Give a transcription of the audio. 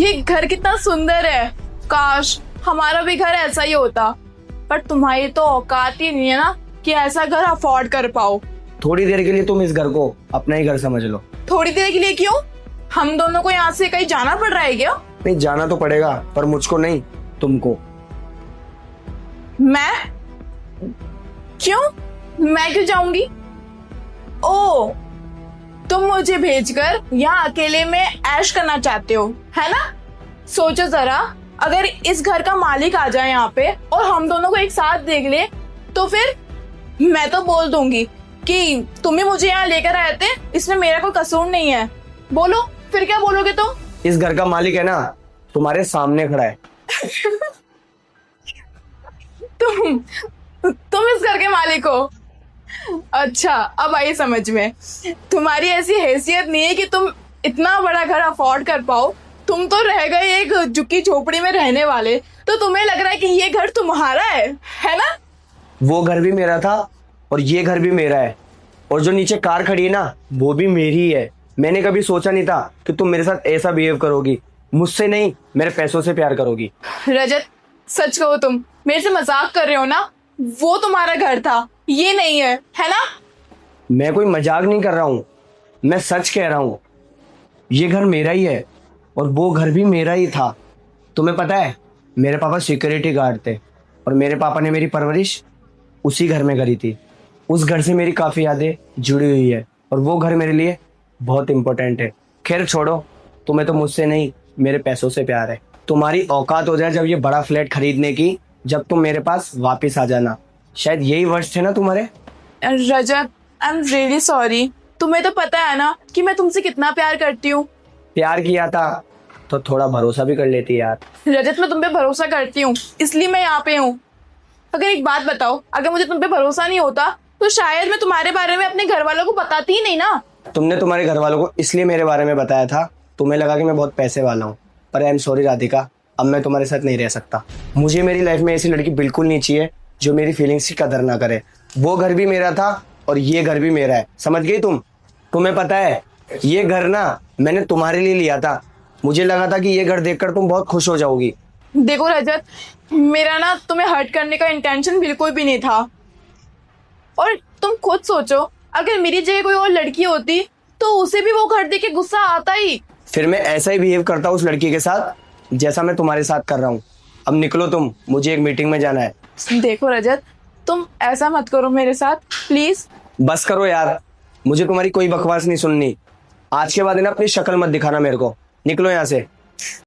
ये घर कितना सुंदर है, काश हमारा भी घर ऐसा ही होता। पर तुम्हारी तो औकात ही नहीं है ना कि ऐसा घर अफोर्ड कर पाओ। थोड़ी देर के लिए तुम इस घर को अपना ही घर समझ लो। थोड़ी देर के लिए क्यों? हम दोनों को यहाँ से कहीं जाना पड़ रहा है क्या? नहीं, जाना तो पड़ेगा, पर मुझको नहीं, तुमको। मैं? क्यों? मैं क्यों जाऊंगी? ओ, तुम मुझे भेजकर यहाँ अकेले में ऐश करना चाहते हो, है ना? सोचो जरा, अगर इस घर का मालिक आ जाए यहाँ पे और हम दोनों को एक साथ देख ले, तो फिर मैं तो बोल दूंगी कि तुम ही मुझे यहाँ लेकर आए थे, इसमें मेरा कोई कसूर नहीं है। बोलो, फिर क्या बोलोगे तुम? इस घर का मालिक है ना, तुम्हारे सामने खड़ा है। तुम इस घर के मालिक हो? अच्छा, अब आई समझ में। तुम्हारी ऐसी हैसियत नहीं है कि तुम इतना बड़ा घर अफोर्ड कर पाओ। तुम तो रह गए एक झुग्गी झोपड़ी में रहने वाले, तो तुम्हें लग रहा है कि ये घर तुम्हारा है ना? वो घर भी मेरा था और ये घर भी मेरा है, और जो नीचे कार खड़ी है ना, वो भी मेरी ही है। मैंने कभी सोचा नहीं था कि तुम मेरे साथ ऐसा बिहेव करोगी। मुझसे नहीं, मेरे पैसों से प्यार करोगी। रजत, सच कहो, तुम मेरे से मजाक कर रहे हो ना? वो तुम्हारा घर था, ये नहीं है ना? मैं कोई मजाक नहीं कर रहा हूँ, मैं सच कह रहा हूँ। ये घर मेरा ही है और वो घर भी मेरा ही था। तुम्हें पता है, मेरे पापा सिक्योरिटी गार्ड थे और मेरे पापा ने मेरी परवरिश उसी घर में करी थी। उस घर से मेरी काफ़ी यादें जुड़ी हुई है और वो घर मेरे लिए बहुत इम्पोर्टेंट है। खैर छोड़ो, तुम्हें तो मुझसे नहीं, मेरे पैसों से प्यार है। तुम्हारी औकात हो जाए जब ये बड़ा फ्लैट खरीदने की, जब तुम मेरे पास वापस आ जाना। शायद यही वर्ड्स थे ना तुम्हारे। रजत, आई एम रियली सॉरी। तुम्हें तो पता है ना कि मैं तुमसे कितना प्यार करती हूँ। प्यार किया था तो थोड़ा भरोसा भी कर लेती यार। रजत, मैं तुम पे भरोसा करती हूँ, इसलिए मैं यहाँ पे हूँ। अगर एक बात बताओ, अगर मुझे तुम पे भरोसा नहीं होता तो शायद मैं तुम्हारे बारे में अपने घर वालों को बताती ही नहीं ना। तुमने तुम्हारे घर वालों को इसलिए मेरे बारे में बताया था, तुम्हें लगा कि मैं बहुत पैसे वाला हूँ। पर आई एम सॉरी राधिका, अब मैं तुम्हारे साथ नहीं रह सकता। मुझे मेरी लाइफ में ऐसी लड़की बिल्कुल नहीं चाहिए जो मेरी फीलिंग्स की कदर ना करे। वो घर भी मेरा था और ये घर भी मेरा है, समझ गई तुम? तुम्हें पता है, ये घर ना मैंने तुम्हारे लिए लिया था। मुझे लगा था कि ये घर देखकर तुम बहुत खुश हो जाओगी। देखो रजत, मेरा ना तुम्हें हर्ट करने का इंटेंशन बिल्कुल भी नहीं था। और तुम खुद सोचो, अगर मेरी जगह कोई और लड़की होती तो उसे भी वो घर देख के गुस्सा आता ही। फिर मैं ऐसा ही बिहेव करता उस लड़की के साथ जैसा मैं तुम्हारे साथ कर रहा हूँ। अब निकलो तुम, मुझे एक मीटिंग में जाना है। देखो रजत, तुम ऐसा मत करो मेरे साथ, प्लीज। बस करो यार, मुझे तुम्हारी कोई बकवास नहीं सुननी। आज के बाद है ना, अपनी शक्ल मत दिखाना मेरे को। निकलो यहाँ से।